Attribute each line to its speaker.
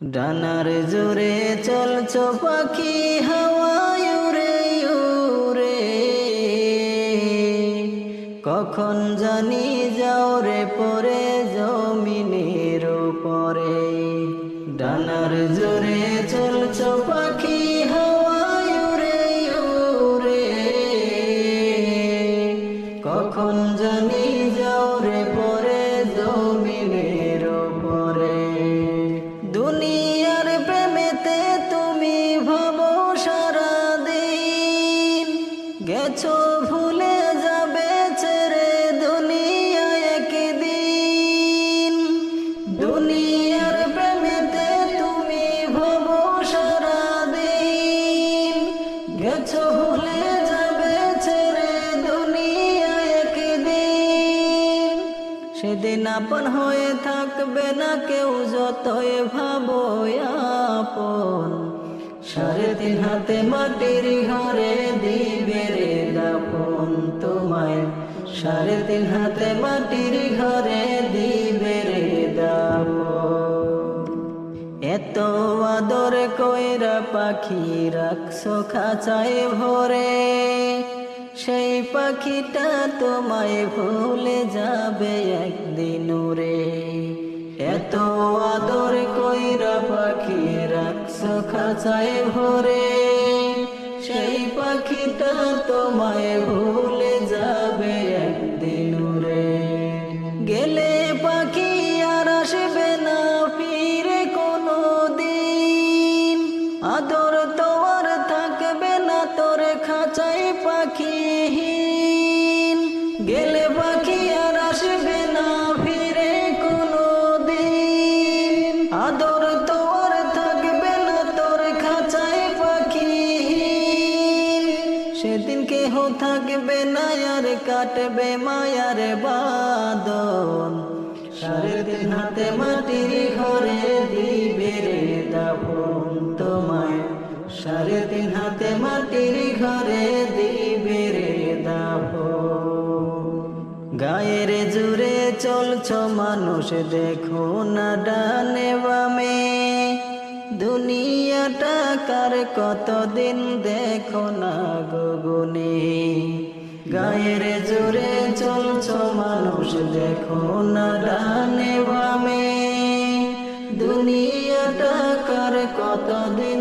Speaker 1: ডানার জোরে চলছো পাখি হাওয়ায় উড়ে উড়ে, কখন জানি যাও রে পরে জমিনের উপরে। ডানার জোরে চলছো পাখি হাওয়ায় উড়ে উড়ে, কখন জানি যাও রে পরে জমিনের উপরে। দুনিয়ার প্রেমেতে তুমি ভাবো সারাদিন, গেছো ভুলে যাবে ছেড়ে দুনিয়া একদিন। দুনিয়ার প্রেমেতে তুমি ভাবো সারাদিন, গেছো ভুলে যাবে ছেড়ে দুনিয়া একদিন। সেদিন আপন হয়ে থাকবে না কেউ যতই ভাবো আপন, 3.5 হাতে মাটির ঘরে দিবে রে দাপন তোমায়। 3.5 হাতে মাটির ঘরে দিবে রে দাপন। এত আদর কইরা পাখি রাখছো খাঁচায় ভরে, সেই পাখিটা তোমায় ভুলে যাবে একদিন উড়ে। এত আদর কইরা পাখি রাখছো খাঁচায় ভরে, সেই পাখিটা তোমায় ভুলে যাবে একদিন উড়ে। গেলে পাখি আর আসবে না ফিরে কোনো দিন, আদর তোমার থাকবে না তোর খাঁচায় পাখিহীন। গেলে পাখি আর আসবে না ফিরে কোনো দিন, আদর তোমার থাকবে না তোর খাঁচায় পাখিহীন। সেদিন কেহ থাকবে না আর কাটবে মায়ার বাঁধন, 3.5 হাতে মাটির ঘরে দিবে রে দাপন তোমায়। 3.5 হাতে মাটির ঘরে দিবে রে দাপন। গায়ের জুড়ে চলছো মানুষ দেখো না ডানে বামে, দুনিয়াটা কার কতদিন দেখো না গগনে। গায়ের জোরে চলছো মানুষ দেখো না ডানে বামে, দুনিয়াটা কার কতদিন